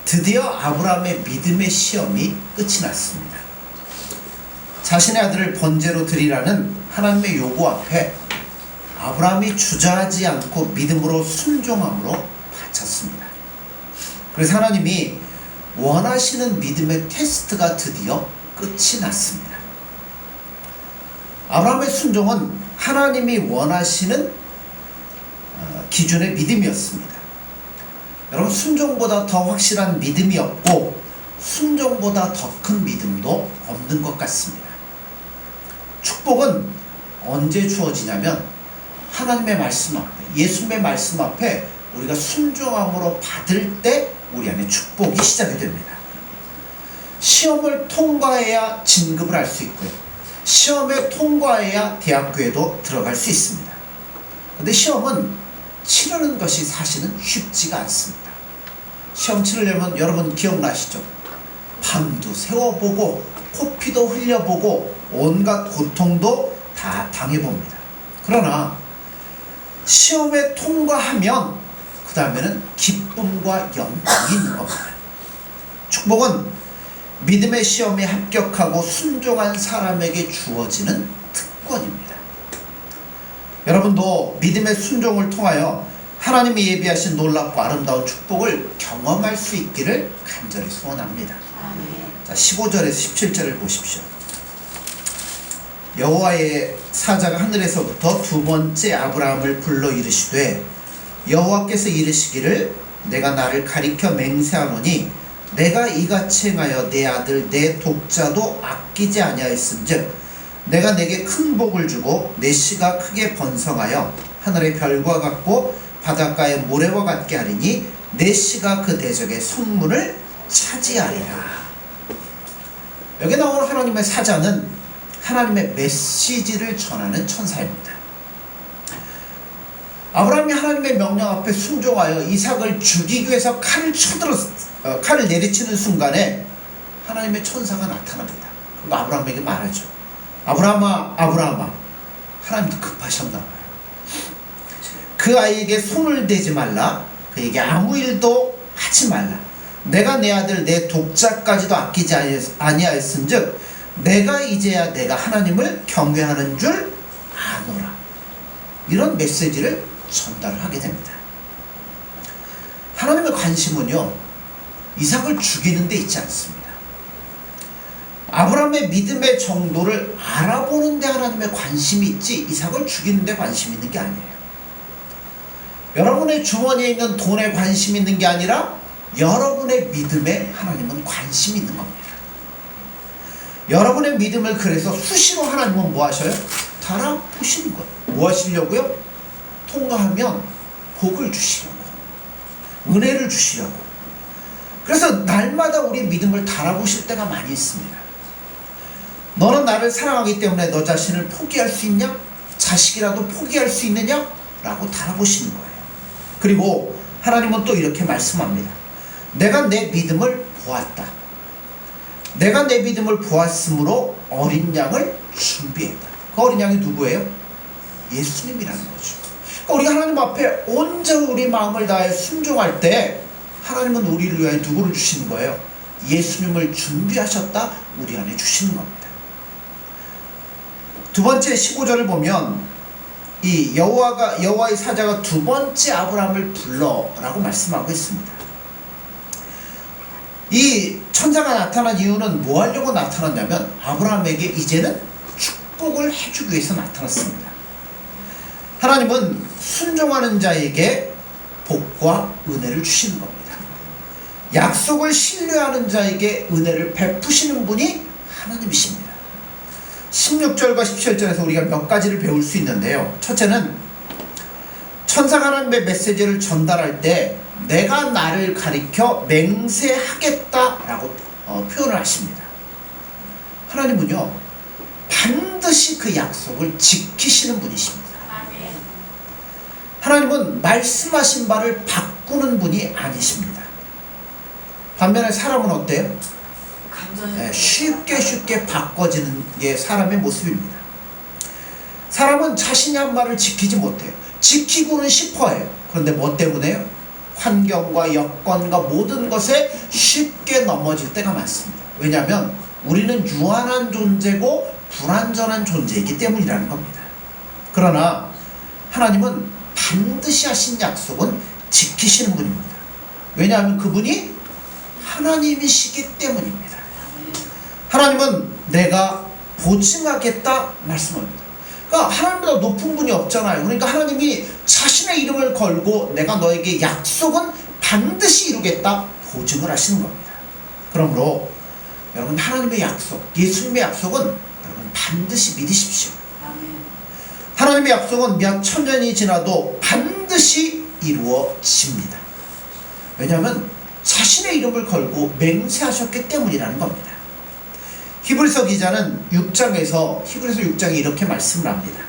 드디어 아브라함의 믿음의 시험이 끝이 났습니다. 자신의 아들을 번제로 드리라는 하나님의 요구 앞에 아브라함이 주저하지 않고 믿음으로 순종함으로 바쳤습니다. 그래서 하나님이 원하시는 믿음의 테스트가 드디어 끝이 났습니다. 아브라함의 순종은 하나님이 원하시는 기준의 믿음이었습니다. 여러분, 순종보다 더 확실한 믿음이 없고 순종보다 더 큰 믿음도 없는 것 같습니다. 축복은 언제 주어지냐면 하나님의 말씀 앞에, 예수님의 말씀 앞에 우리가 순종함으로 받을 때 우리 안에 축복이 시작이 됩니다. 시험을 통과해야 진급을 할 수 있고요. 시험에 통과해야 대학교에도 들어갈 수 있습니다. 그런데 시험은 치르는 것이 사실은 쉽지가 않습니다. 시험 치르려면 여러분 기억나시죠? 밤도 새워보고 코피도 흘려보고 온갖 고통도 다 당해봅니다. 그러나 시험에 통과하면 그 다음에는 기쁨과 영광이 있는 겁니다. 축복은 믿음의 시험에 합격하고 순종한 사람에게 주어지는 특권입니다. 여러분도 믿음의 순종을 통하여 하나님이 예비하신 놀랍고 아름다운 축복을 경험할 수 있기를 간절히 소원합니다. 자, 15절에서 17절을 보십시오. 여호와의 사자가 하늘에서부터 두 번째 아브라함을 불러 이르시되 여호와께서 이르시기를 내가 나를 가리켜 맹세하노니 내가 이같이 행하여 내 아들 내 독자도 아끼지 아니하였은즉 내가 내게 큰 복을 주고 내 씨가 크게 번성하여 하늘의 별과 같고 바닷가의 모래와 같게 하리니 내 씨가 그 대적의 성문을 차지하리라. 여기 나오는 하나님의 사자는 하나님의 메시지를 전하는 천사입니다. 아브라함이 하나님의 명령 앞에 순종하여 이삭을 죽이기 위해서 칼을 내리치는 순간에 하나님의 천사가 나타납니다. 그리고 아브라함에게 말하죠. 아브라함아, 아브라함아. 하나님도 급하셨나 봐요. 그 아이에게 손을 대지 말라. 그에게 아무 일도 하지 말라. 내가 내 아들 내 독자까지도 아끼지 아니하였은즉 내가 이제야 내가 하나님을 경외하는 줄 아노라. 이런 메시지를 전달하게 됩니다. 하나님의 관심은요, 이삭을 죽이는 데 있지 않습니다. 아브라함의 믿음의 정도를 알아보는 데 하나님의 관심이 있지 이삭을 죽이는 데 관심이 있는 게 아니에요. 여러분의 주머니에 있는 돈에 관심이 있는 게 아니라 여러분의 믿음에 하나님은 관심이 있는 겁니다. 여러분의 믿음을 그래서 수시로 하나님은 뭐 하셔요? 달아보시는 거예요. 뭐 하시려고요? 통과하면 복을 주시려고, 은혜를 주시려고. 그래서 날마다 우리 믿음을 달아보실 때가 많이 있습니다. 너는 나를 사랑하기 때문에 너 자신을 포기할 수 있냐? 자식이라도 포기할 수 있느냐? 라고 달아보시는 거예요. 그리고 하나님은 또 이렇게 말씀합니다. 내가 내 믿음을 보았다. 내가 내 믿음을 보았으므로 어린 양을 준비했다. 그 어린 양이 누구예요? 예수님이라는 거죠. 그러니까 우리가 하나님 앞에 온전히 우리 마음을 다해 순종할 때 하나님은 우리를 위하여 누구를 주시는 거예요? 예수님을 준비하셨다 우리 안에 주시는 겁니다. 두 번째 15절을 보면 이 여호와의 사자가 두 번째 아브라함을 불러라고 말씀하고 있습니다. 이 천사가 나타난 이유는 뭐 하려고 나타났냐면 아브라함에게 이제는 축복을 해주기 위해서 나타났습니다. 하나님은 순종하는 자에게 복과 은혜를 주시는 겁니다. 약속을 신뢰하는 자에게 은혜를 베푸시는 분이 하나님이십니다. 16절과 17절에서 우리가 몇 가지를 배울 수 있는데요. 첫째는 천사가 하나님의 메시지를 전달할 때 내가 나를 가리켜 맹세하겠다라고 표현을 하십니다. 하나님은요, 반드시 그 약속을 지키시는 분이십니다. 하나님은 말씀하신 바를 바꾸는 분이 아니십니다. 반면에 사람은 어때요? 쉽게 바꿔지는 게 사람의 모습입니다. 사람은 자신이 한 말을 지키지 못해요. 지키고는 싶어해요. 그런데 뭐 때문에요? 환경과 여건과 모든 것에 쉽게 넘어질 때가 많습니다. 왜냐하면 우리는 유한한 존재고 불완전한 존재이기 때문이라는 겁니다. 그러나 하나님은 반드시 하신 약속은 지키시는 분입니다. 왜냐하면 그분이 하나님이시기 때문입니다. 하나님은 내가 보증하겠다 말씀합니다. 그러니까 하나님보다 높은 분이 없잖아요. 그러니까 하나님이 자신의 이름을 걸고 내가 너에게 약속은 반드시 이루겠다 보증을 하시는 겁니다. 그러므로 여러분 하나님의 약속, 예수님의 약속은 여러분 반드시 믿으십시오. 하나님의 약속은 몇 천년이 지나도 반드시 이루어집니다. 왜냐하면 자신의 이름을 걸고 맹세하셨기 때문이라는 겁니다. 히브리서 기자는 6장에서 히브리서 6장에 이렇게 말씀을 합니다.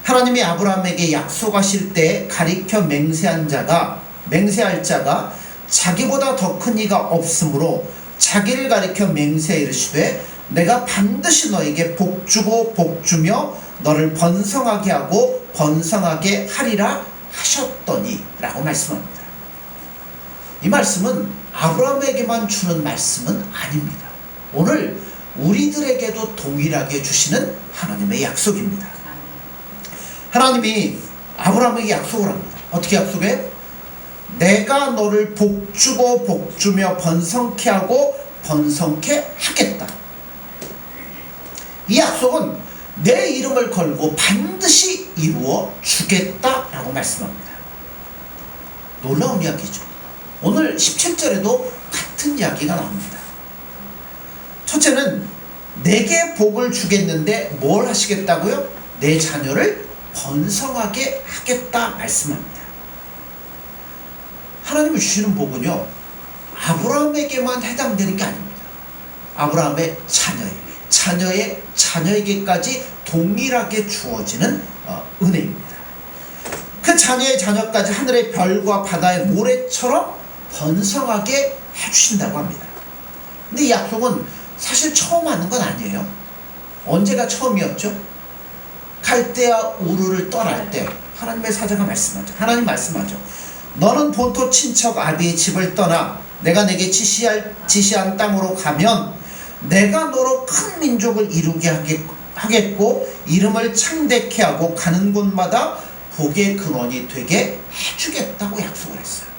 하나님이 아브라함에게 약속하실 때 가리켜 맹세할 자가 자기보다 더 큰 이가 없으므로 자기를 가리켜 맹세해 이르시되 내가 반드시 너에게 복주고 복주며 너를 번성하게 하고 번성하게 하리라 하셨더니 라고 말씀합니다. 이 말씀은 아브라함에게만 주는 말씀은 아닙니다. 오늘 우리들에게도 동일하게 주시는 하나님의 약속입니다. 하나님이 아브라함에게 약속을 합니다. 어떻게 약속해요? 내가 너를 복주고 복주며 번성케 하고 번성케 하겠다. 이 약속은 내 이름을 걸고 반드시 이루어 주겠다라고 말씀합니다. 놀라운 이야기죠. 오늘 17절에도 같은 이야기가 나옵니다. 첫째는 내게 복을 주겠는데 뭘 하시겠다고요? 내 자녀를 번성하게 하겠다 말씀합니다. 하나님이 주시는 복은요, 아브라함에게만 해당되는 게 아닙니다. 아브라함의 자녀의 자녀에게까지 동일하게 주어지는 은혜입니다. 그 자녀의 자녀까지 하늘의 별과 바다의 모래처럼 번성하게 해주신다고 합니다. 근데 이 약속은 사실 처음 하는 건 아니에요. 언제가 처음이었죠? 갈대아 우르를 떠날 때 하나님의 사자가 말씀하죠. 하나님 말씀하죠. 너는 본토 친척 아비의 집을 떠나 내가 내게 지시한 땅으로 가면 내가 너로 큰 민족을 이루게 하겠고 이름을 창대케 하고 가는 곳마다 복의 근원이 되게 해주겠다고 약속을 했어요.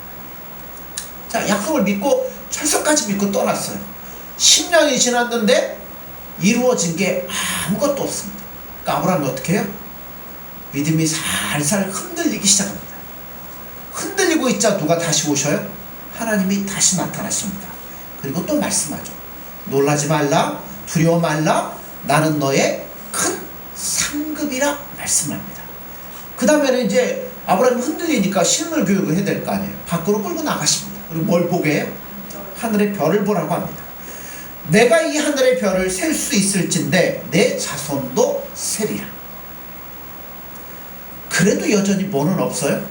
자, 약속을 믿고 철석까지 믿고 떠났어요. 10년이 지났는데 이루어진 게 아무것도 없습니다. 그러니까 아브라함이 어떻게 해요? 믿음이 살살 흔들리기 시작합니다. 흔들리고 있자 누가 다시 오셔요? 하나님이 다시 나타나십니다. 그리고 또 말씀하죠. 놀라지 말라, 두려워 말라, 나는 너의 큰 상급이라 말씀합니다. 그 다음에는 이제 아브라함이 흔들리니까 실물 교육을 해야 될 거 아니에요. 밖으로 끌고 나가십니다. 그리고 뭘 보게 해요? 하늘의 별을 보라고 합니다. 내가 이 하늘의 별을 셀 수 있을진데 내 자손도 세리라. 그래도 여전히 뭐는 없어요?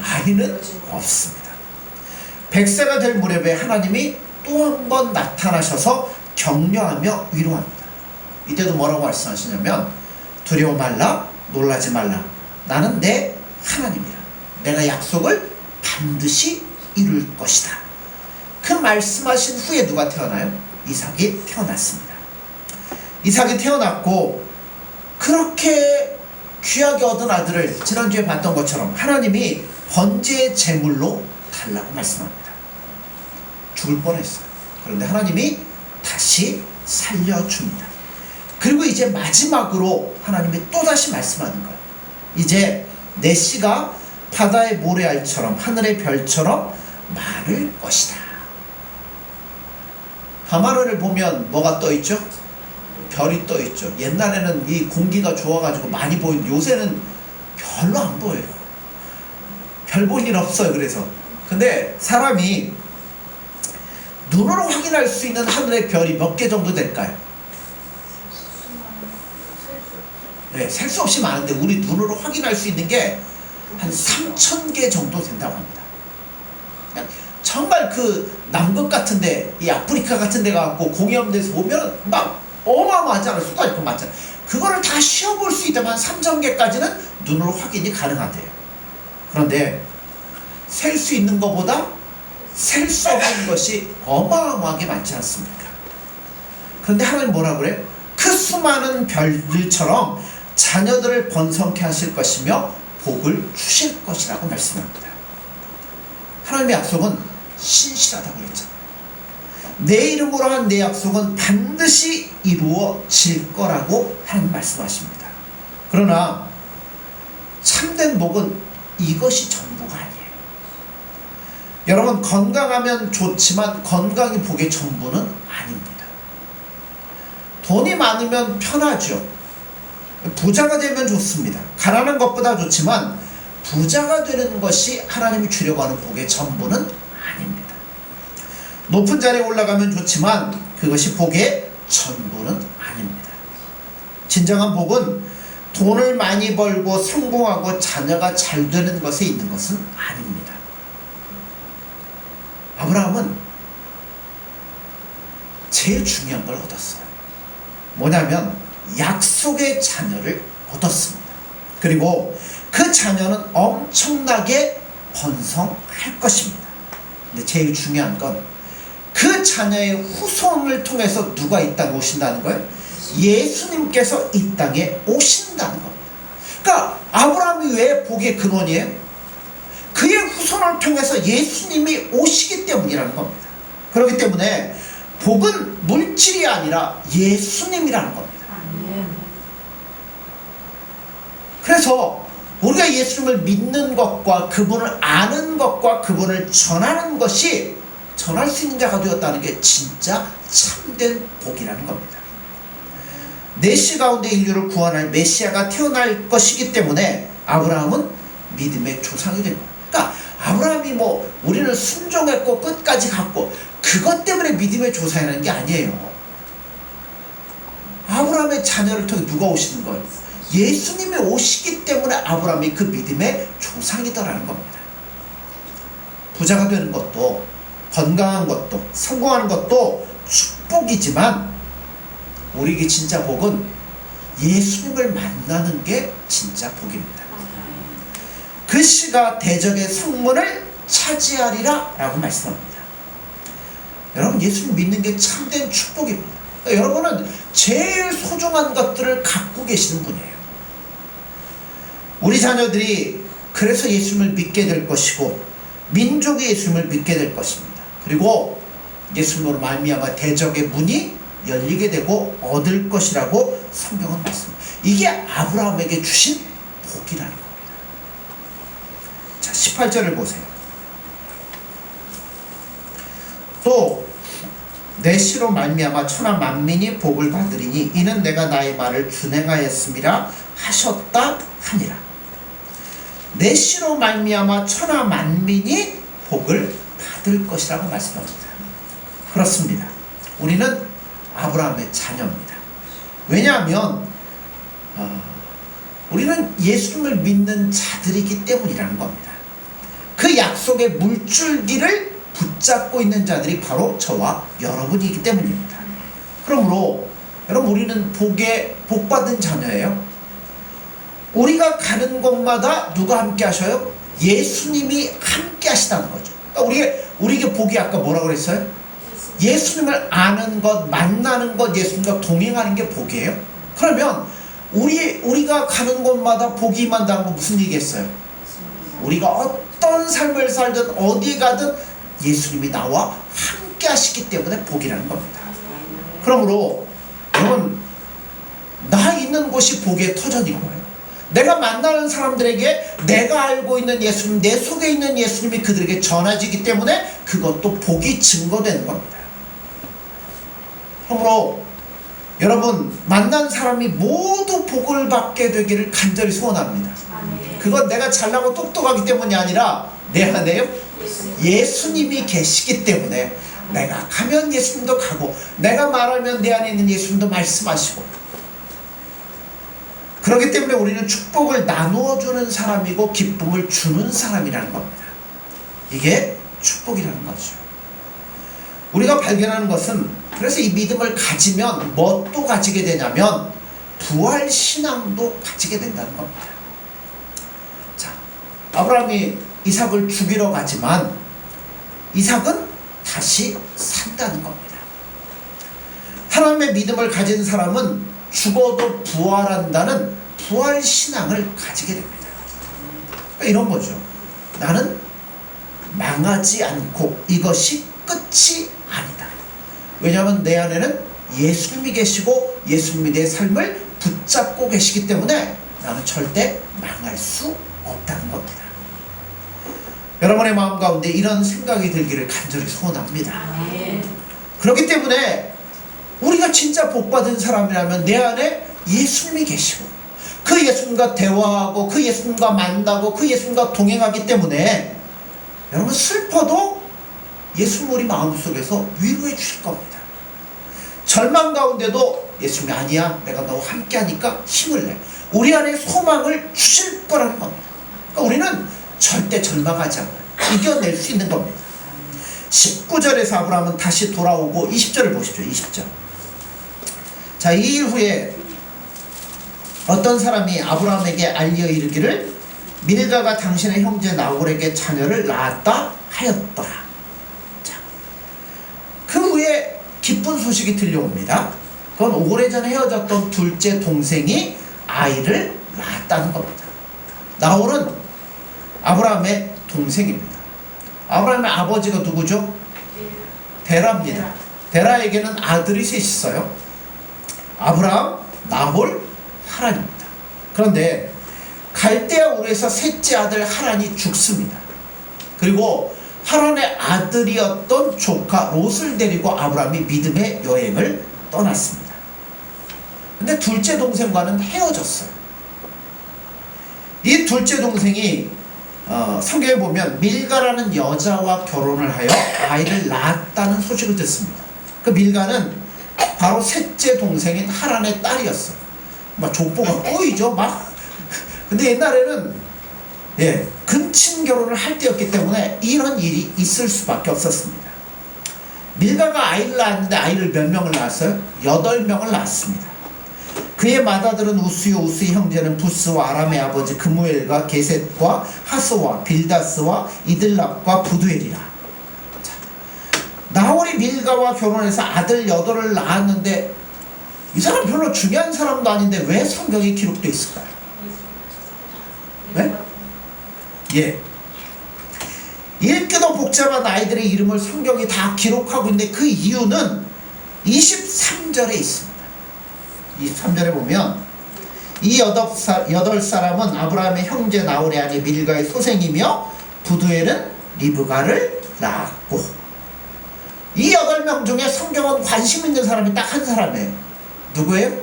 아이는 없습니다. 100세가 될 무렵에 하나님이 또 한 번 나타나셔서 격려하며 위로합니다. 이때도 뭐라고 말씀하시냐면 두려워 말라, 놀라지 말라, 나는 내 하나님이라. 내가 약속을 반드시 이룰 것이다. 그 말씀하신 후에 누가 태어나요? 이삭이 태어났습니다. 이삭이 태어났고 그렇게 귀하게 얻은 아들을 지난주에 봤던 것처럼 하나님이 번제의 제물로 달라고 말씀합니다. 죽을 뻔했어요. 그런데 하나님이 다시 살려줍니다. 그리고 이제 마지막으로 하나님이 또다시 말씀하는 거예요. 이제 내 씨가 바다의 모래알처럼 하늘의 별처럼 많을 것이다. 밤하늘을 보면 뭐가 떠있죠? 별이 떠있죠. 옛날에는 이 공기가 좋아가지고 많이 보이는데 요새는 별로 안 보여요. 별 볼 일 없어요. 그래서 근데 사람이 눈으로 확인할 수 있는 하늘의 별이 몇 개 정도 될까요? 네, 셀 수 없이 많은데 우리 눈으로 확인할 수 있는 게 한 3,000개 정도 된다고 합니다. 정말 그 남극 같은데, 이 아프리카 같은데 가고 공이없는 데서 보면 막 어마어마하잖아요. 수가 있고 많잖아요. 그거를 다 쉬어볼 수 있다면 3,000개까지는 눈으로 확인이 가능하대요. 그런데 셀 수 있는 것보다 셀 수 없는 것이 어마어마하게 많지 않습니까? 그런데 하나님 뭐라 그래요? 그 수많은 별들처럼 자녀들을 번성케 하실 것이며 복을 주실 것이라고 말씀합니다. 하나님의 약속은 신실하다고 그랬잖아요. 내 이름으로 한 내 약속은 반드시 이루어질 거라고 하나님 말씀하십니다. 그러나 참된 복은 이것이 전부가 아니에요. 여러분, 건강하면 좋지만 건강이 복의 전부는 아닙니다. 돈이 많으면 편하죠. 부자가 되면 좋습니다. 가난한 것보다 좋지만 부자가 되는 것이 하나님이 주려고 하는 복의 전부는 아닙니다. 높은 자리에 올라가면 좋지만 그것이 복의 전부는 아닙니다. 진정한 복은 돈을 많이 벌고 성공하고 자녀가 잘 되는 것에 있는 것은 아닙니다. 아브라함은 제일 중요한 걸 얻었어요. 뭐냐면 약속의 자녀를 얻었습니다. 그리고 그 자녀는 엄청나게 번성할 것입니다. 근데 제일 중요한 건 그 자녀의 후손을 통해서 누가 이 땅에 오신다는 거예요? 예수님께서 이 땅에 오신다는 겁니다. 그러니까 아브라함이 왜 복의 근원이에요? 그의 후손을 통해서 예수님이 오시기 때문이라는 겁니다. 그렇기 때문에 복은 물질이 아니라 예수님이라는 겁니다. 그래서 우리가 예수님을 믿는 것과 그분을 아는 것과 그분을 전하는 것이 전할 수 있는 자가 되었다는 게 진짜 참된 복이라는 겁니다. 내시 가운데 인류를 구원할 메시아가 태어날 것이기 때문에 아브라함은 믿음의 조상이 된 거예요. 그러니까 아브라함이 우리는 순종했고 끝까지 갔고 그것 때문에 믿음의 조상이라는 게 아니에요. 아브라함의 자녀를 통해 누가 오시는 거예요? 예수님이 오시기 때문에 아브라함이 그 믿음의 조상이더라는 겁니다. 부자가 되는 것도 건강한 것도 성공하는 것도 축복이지만 우리에게 진짜 복은 예수님을 만나는 게 진짜 복입니다. 그 씨가 대적의 성문을 차지하리라 라고 말씀합니다. 여러분, 예수님 믿는 게 참된 축복입니다. 그러니까 여러분은 제일 소중한 것들을 갖고 계시는 분이에요. 우리 자녀들이 그래서 예수님을 믿게 될 것이고 민족이 예수님을 믿게 될 것입니다. 그리고 예수님으로 말미암아 대적의 문이 열리게 되고 얻을 것이라고 성경은 말씀합니다. 이게 아브라함에게 주신 복이라는 겁니다. 자, 18절을 보세요. 또 내 씨로 말미암아 천하 만민이 복을 받으리니 이는 내가 나의 말을 준행하였음이라 하셨다 하니라. 내 씨로 말미암아 천하 만민이 복을 받을 것이라고 말씀합니다. 그렇습니다. 우리는 아브라함의 자녀입니다. 왜냐하면 우리는 예수님을 믿는 자들이기 때문이라는 겁니다. 그 약속의 물줄기를 붙잡고 있는 자들이 바로 저와 여러분이기 때문입니다. 그러므로 여러분, 우리는 복받은 자녀예요. 우리가 가는 곳마다 누가 함께 하셔요? 예수님이 함께 하시다는 거죠. 그러니까 우리에게 복이 아까 뭐라고 그랬어요? 예수님을 아는 것, 만나는 것, 예수님과 동행하는 게 복이에요. 그러면 우리가 가는 곳마다 복이 임한다는 건 무슨 얘기겠어요? 우리가 어떤 삶을 살든 어디 가든 예수님이 나와 함께 하시기 때문에 복이라는 겁니다. 그러므로 여러분, 나 있는 곳이 복의 터전인 거예요. 내가 만나는 사람들에게 내가 알고 있는 예수님, 내 속에 있는 예수님이 그들에게 전해지기 때문에 그것도 복이 증거되는 겁니다. 그러므로 여러분, 만난 사람이 모두 복을 받게 되기를 간절히 소원합니다. 그건 내가 잘나고 똑똑하기 때문이 아니라 내 안에요 예수님이 계시기 때문에 내가 가면 예수님도 가고 내가 말하면 내 안에 있는 예수님도 말씀하시고, 그렇기 때문에 우리는 축복을 나누어주는 사람이고 기쁨을 주는 사람이라는 겁니다. 이게 축복이라는 거죠. 우리가 발견하는 것은, 그래서 이 믿음을 가지면 뭣도 가지게 되냐면 부활신앙도 가지게 된다는 겁니다. 자, 아브라함이 이삭을 죽이러 가지만 이삭은 다시 산다는 겁니다. 하나님의 믿음을 가진 사람은 죽어도 부활한다는 부활신앙을 가지게 됩니다. 그러니까 이런 거죠. 나는 망하지 않고 이것이 끝이 아니다. 왜냐하면 내 안에는 예수님이 계시고 예수님이 내 삶을 붙잡고 계시기 때문에 나는 절대 망할 수 없다는 겁니다. 여러분의 마음 가운데 이런 생각이 들기를 간절히 소원합니다. 그렇기 때문에 우리가 진짜 복받은 사람이라면 내 안에 예수님이 계시고 그 예수님과 대화하고 그 예수님과 만나고 그 예수님과 동행하기 때문에 여러분 슬퍼도 예수님 우리 마음속에서 위로해 주실 겁니다. 절망 가운데도 예수님이 아니야 내가 너와 함께 하니까 힘을 내 우리 안에 소망을 주실 거라는 겁니다. 그러니까 우리는 절대 절망하지 않아요. 이겨낼 수 있는 겁니다. 19절에서 아브라함은 다시 돌아오고 20절을 보십시오. 20절. 자, 이 이후에 어떤 사람이 아브라함에게 알려 이르기를 밀가가 당신의 형제 나홀에게 자녀를 낳았다 하였더라. 자, 그 후에 기쁜 소식이 들려옵니다. 그건 오래전에 헤어졌던 둘째 동생이 아이를 낳았다는 겁니다. 나홀은 아브라함의 동생입니다. 아브라함의 아버지가 누구죠? 데라입니다. 데라에게는 아들이 셋이 있어요. 아브라함, 나홀, 하란입니다. 그런데 갈대아 우르에서 셋째 아들 하란이 죽습니다. 그리고 하란의 아들이었던 조카 롯을 데리고 아브라함이 믿음의 여행을 떠났습니다. 근데 둘째 동생과는 헤어졌어요. 이 둘째 동생이 성경에 보면 밀가라는 여자와 결혼을 하여 아이를 낳았다는 소식을 듣습니다. 그 밀가는 바로 셋째 동생인 하란의 딸이었어요. 막 족보가 꼬이죠. 막. 근데 옛날에는 근친 결혼을 할 때였기 때문에 이런 일이 있을 수밖에 없었습니다. 밀가가 아이를 낳았는데 아이를 몇 명을 낳았어요? 8명을 낳았습니다. 그의 맏아들은 우스요, 우스의 형제는 부스와 아람의 아버지 그무엘과 게셋과 하스와 빌다스와 이들랍과 부두엘이라. 자, 나홀이 밀가와 결혼해서 아들 8을 낳았는데 이 사람 별로 중요한 사람도 아닌데 왜 성경에 기록되어 있을까요? 네? 읽기도 복잡한 아이들의 이름을 성경이 다 기록하고 있는데 그 이유는 23절에 있습니다. 23절에 보면 이 8사람은 아브라함의 형제 나홀의 아내 밀가의 소생이며 부두엘은 리브가를 낳았고, 이 8명 중에 성경은 관심 있는 사람이 딱 한 사람이에요. 누구예요?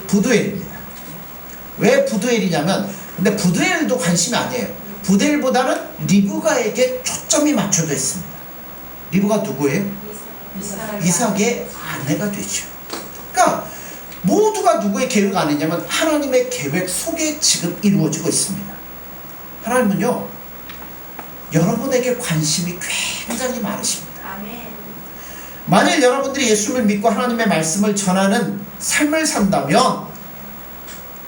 부두엘입니다. 왜 부두엘이냐면, 근데 부두엘도 관심이 아니에요. 부두엘보다는 리브가에게 초점이 맞춰져 있습니다. 리브가 누구예요? 이삭의 아내가 되죠. 그러니까 모두가 누구의 계획 아니냐면 하나님의 계획 속에 지금 이루어지고 있습니다. 하나님은요, 여러분에게 관심이 굉장히 많으십니다. 만일 여러분들이 예수를 믿고 하나님의 말씀을 전하는 삶을 산다면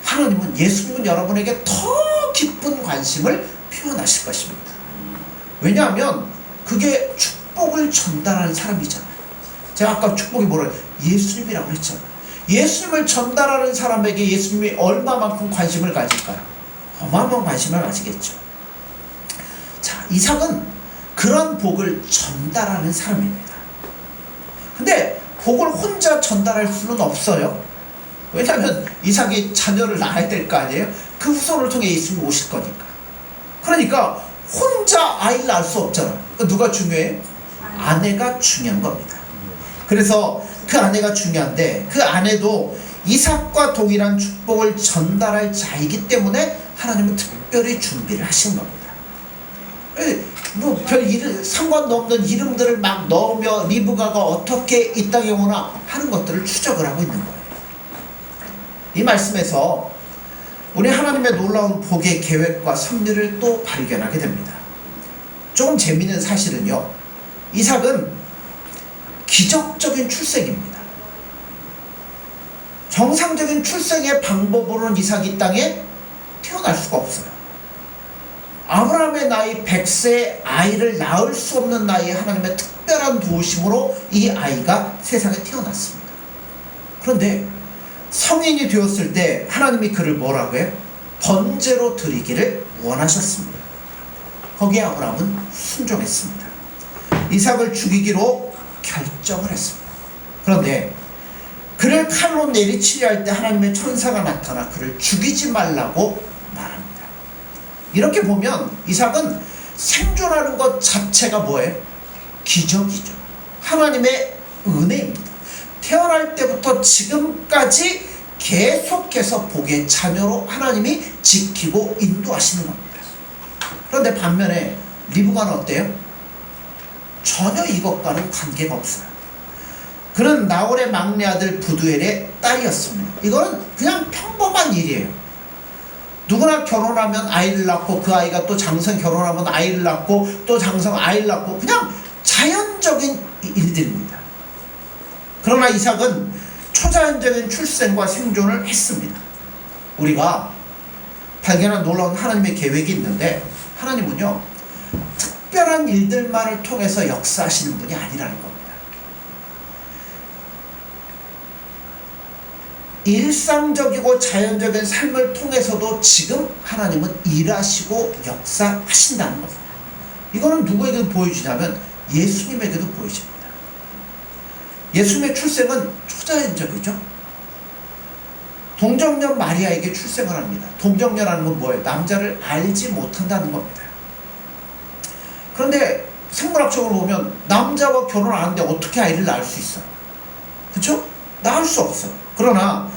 하나님은 예수님은 여러분에게 더 깊은 관심을 표현하실 것입니다. 왜냐하면 그게 축복을 전달하는 사람이잖아요. 제가 아까 축복이 뭐라고 예수님이라고 했잖아요. 예수님을 전달하는 사람에게 예수님이 얼마만큼 관심을 가질까요? 어마어마한 관심을 가지겠죠. 자, 이삭은 그런 복을 전달하는 사람입니다. 근데 복을 혼자 전달할 수는 없어요. 왜냐하면 이삭이 자녀를 낳아야 될 거 아니에요? 그 후손을 통해 예수님이 오실 거니까. 그러니까 혼자 아이를 낳을 수 없잖아. 누가 중요해? 아내가 중요한 겁니다. 그래서 그 아내가 중요한데 그 아내도 이삭과 동일한 축복을 전달할 자이기 때문에 하나님은 특별히 준비를 하신 겁니다. 뭐 별 상관도 없는 이름들을 막 넣으며 리브가가 어떻게 이 땅에 오나 하는 것들을 추적을 하고 있는 거예요. 이 말씀에서 우리 하나님의 놀라운 복의 계획과 섭리를 또 발견하게 됩니다. 조금 재미있는 사실은요, 이삭은 기적적인 출생입니다. 정상적인 출생의 방법으로는 이삭이 이 땅에 태어날 수가 없어요. 아브라함의 나이 100세 아이를 낳을 수 없는 나이에 하나님의 특별한 도우심으로 이 아이가 세상에 태어났습니다. 그런데 성인이 되었을 때 하나님이 그를 뭐라고 해요? 번제로 드리기를 원하셨습니다. 거기에 아브라함은 순종했습니다. 이삭을 죽이기로 결정을 했습니다. 그런데 그를 칼로 내리치려 할 때 하나님의 천사가 나타나 그를 죽이지 말라고 말합니다. 이렇게 보면 이삭은 생존하는 것 자체가 뭐예요? 기적이죠. 하나님의 은혜입니다. 태어날 때부터 지금까지 계속해서 복의 자녀로 하나님이 지키고 인도하시는 겁니다. 그런데 반면에 리브가는 어때요? 전혀 이것과는 관계가 없어요. 그는 나홀의 막내 아들 부두엘의 딸이었습니다. 이거는 그냥 평범한 일이에요. 누구나 결혼하면 아이를 낳고 그 아이가 또 장성 결혼하면 아이를 낳고 또 장성 아이를 낳고 그냥 자연적인 일들입니다. 그러나 이삭은 초자연적인 출생과 생존을 했습니다. 우리가 발견한 놀라운 하나님의 계획이 있는데 하나님은요 특별한 일들만을 통해서 역사하시는 분이 아니라는 겁니다. 일상적이고 자연적인 삶을 통해서도 지금 하나님은 일하시고 역사하신다는 겁니다. 이거는 누구에게 보여주냐면 예수님에게도 보여집니다. 예수님의 출생은 초자연적이죠. 동정녀 마리아에게 출생을 합니다. 동정녀라는 건 뭐예요? 남자를 알지 못한다는 겁니다. 그런데 생물학적으로 보면 남자와 결혼 안 하는데 어떻게 아이를 낳을 수 있어요? 그렇죠? 낳을 수 없어요. 그러나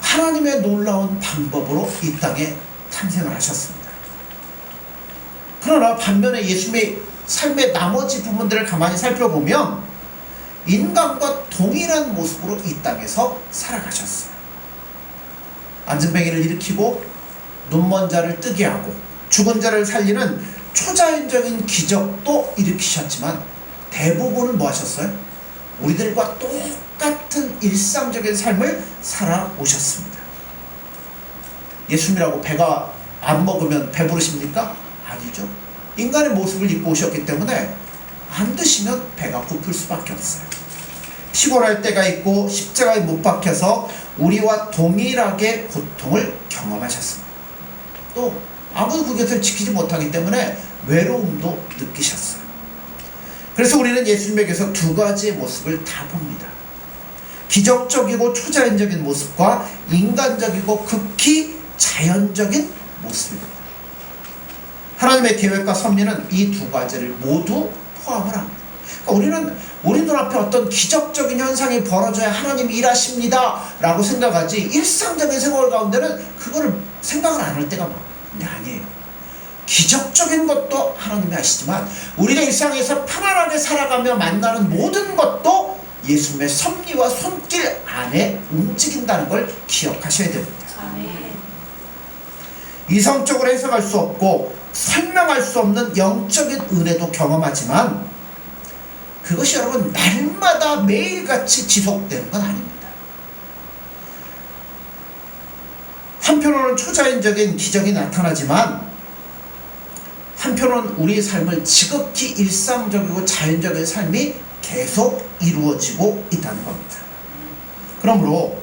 하나님의 놀라운 방법으로 이 땅에 탄생을 하셨습니다. 그러나 반면에 예수님의 삶의 나머지 부분들을 가만히 살펴보면 인간과 동일한 모습으로 이 땅에서 살아가셨어요. 안진뱅이를 일으키고 눈먼 자를 뜨게 하고 죽은 자를 살리는 초자연적인 기적도 일으키셨지만 대부분은 뭐 하셨어요? 우리들과 똑같은 일상적인 삶을 살아오셨습니다. 예수님이라고 배가 안 먹으면 배부르십니까? 아니죠. 인간의 모습을 입고 오셨기 때문에 안 드시면 배가 고플 수밖에 없어요. 피곤할 때가 있고 십자가에 못 박혀서 우리와 동일하게 고통을 경험하셨습니다. 또 아무도 그 곁을 지키지 못하기 때문에 외로움도 느끼셨어요. 그래서 우리는 예수님에게서 두 가지의 모습을 다 봅니다. 기적적이고 초자연적인 모습과 인간적이고 극히 자연적인 모습입니다. 하나님의 계획과 섭리는 이 두 가지를 모두 포함을 합니다. 그러니까 우리는 우리 눈앞에 어떤 기적적인 현상이 벌어져야 하나님이 일하십니다 라고 생각하지 일상적인 생활 가운데는 그거를 생각을 안 할 때가 많은데 아니에요. 기적적인 것도 하나님이 하시지만 우리가 일상에서 편안하게 살아가며 만나는 모든 것도 예수님의 섭리와 손길 안에 움직인다는 걸 기억하셔야 됩니다. 아멘. 이성적으로 해석할 수 없고 설명할 수 없는 영적인 은혜도 경험하지만 그것이 여러분 날마다 매일같이 지속되는 건 아닙니다. 한편으로는 초자연적인 기적이 나타나지만 한편으로는 우리의 삶을 지극히 일상적이고 자연적인 삶이 계속 이루어지고 있다는 겁니다. 그러므로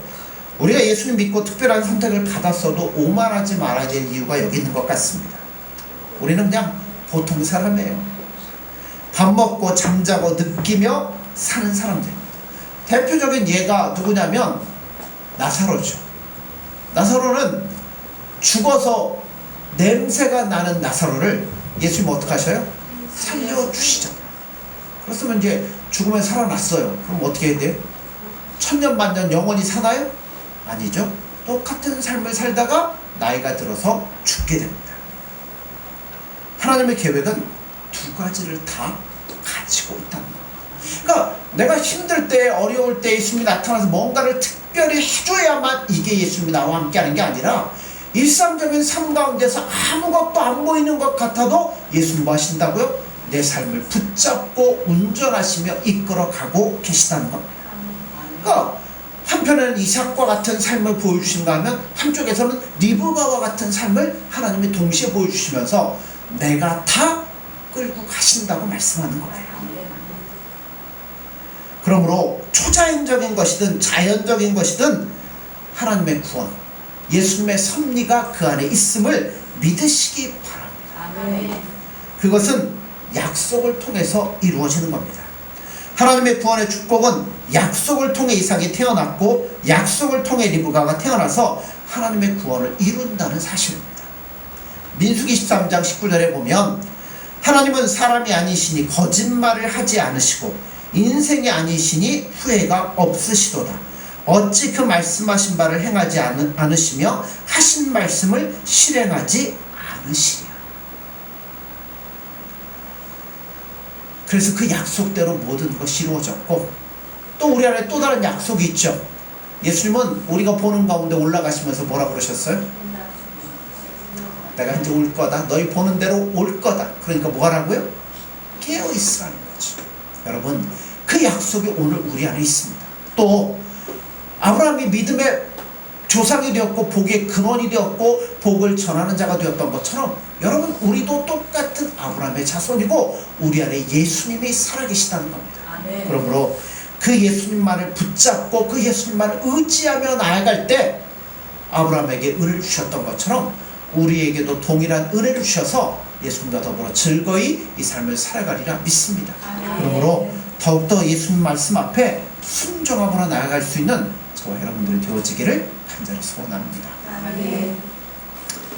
우리가 예수님 믿고 특별한 선택을 받았어도 오만하지 말아야 될 이유가 여기 있는 것 같습니다. 우리는 그냥 보통 사람이에요. 밥 먹고 잠자고 느끼며 사는 사람들입니다. 대표적인 예가 누구냐면 나사로죠. 나사로는 죽어서 냄새가 나는 나사로를 예수님 어떻게 하셔요? 살려주시잖아요. 그렇으면 이제 죽으면 살아났어요. 그럼 어떻게 해야 돼요? 천년 만년 영원히 사나요? 아니죠. 똑같은 삶을 살다가 나이가 들어서 죽게 됩니다. 하나님의 계획은 두 가지를 다 가지고 있다는 거예요. 그러니까 내가 힘들 때 어려울 때 예수님이 나타나서 뭔가를 특별히 해줘야만 이게 예수님이 나와 함께하는 게 아니라 일상적인 삶 가운데서 아무것도 안 보이는 것 같아도 예수님 뭐 하신다고요? 내 삶을 붙잡고 운전하시며 이끌어가고 계시다는 겁니다. 그러니까 한편에는 이삭과 같은 삶을 보여주신가 하면 한쪽에서는 리브가와 같은 삶을 하나님이 동시에 보여주시면서 내가 다 끌고 가신다고 말씀하는 거예요. 그러므로 초자연적인 것이든 자연적인 것이든 하나님의 구원, 예수님의 섭리가 그 안에 있음을 믿으시기 바랍니다. 그것은 약속을 통해서 이루어지는 겁니다. 하나님의 구원의 축복은 약속을 통해 이삭이 태어났고 약속을 통해 리브가가 태어나서 하나님의 구원을 이룬다는 사실입니다. 민수기 13장 19절에 보면 하나님은 사람이 아니시니 거짓말을 하지 않으시고 인생이 아니시니 후회가 없으시도다. 어찌 그 말씀하신 바를 행하지 않으시며 하신 말씀을 실행하지 않으시랴. 그래서 그 약속대로 모든 것이 이루어졌고 또 우리 안에 또 다른 약속이 있죠. 예수님은 우리가 보는 가운데 올라가시면서 뭐라 그러셨어요? 내가 이제 올 거다. 너희 보는 대로 올 거다. 그러니까 뭐 하라고요? 깨어있으라는 거죠. 여러분, 그 약속이 오늘 우리 안에 있습니다. 또 아브라함이 믿음의 조상이 되었고 복의 근원이 되었고 복을 전하는 자가 되었던 것처럼 여러분, 우리도 똑같은 아브라함의 자손이고 우리 안에 예수님이 살아계시다는 겁니다. 그러므로 그 예수님만을 붙잡고 그 예수님만을 의지하며 나아갈 때 아브라함에게 은혜를 주셨던 것처럼 우리에게도 동일한 은혜를 주셔서 예수님과 더불어 즐거이 이 삶을 살아가리라 믿습니다. 그러므로 더욱더 예수님 말씀 앞에 순종함으로 나아갈 수 있는 저와 여러분들이 되어지기를 간절히 소원합니다.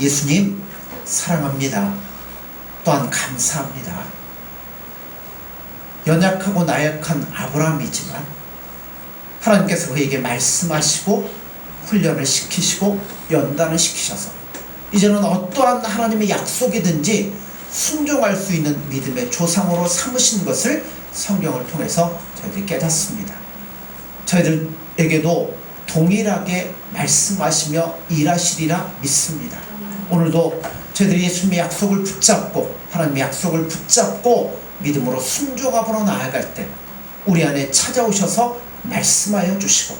예수님 사랑합니다. 또한 감사합니다. 연약하고 나약한 아브라함이지만 하나님께서 그에게 말씀하시고 훈련을 시키시고 연단을 시키셔서 이제는 어떠한 하나님의 약속이든지 순종할 수 있는 믿음의 조상으로 삼으신 것을 성경을 통해서 저희들이 깨닫습니다. 저희들에게도 동일하게 말씀하시며 일하시리라 믿습니다. 오늘도 저희들이 예수님의 약속을 붙잡고 하나님의 약속을 붙잡고 믿음으로 순종함으로 나아갈 때 우리 안에 찾아오셔서 말씀하여 주시고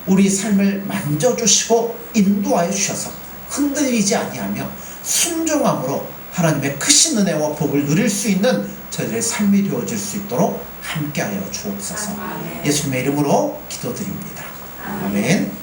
우리 삶을 만져주시고 인도하여 주셔서 흔들리지 아니하며 순종함으로 하나님의 크신 은혜와 복을 누릴 수 있는 저희들의 삶이 되어질 수 있도록 함께하여 주옵소서. 예수님의 이름으로 기도드립니다. 아멘.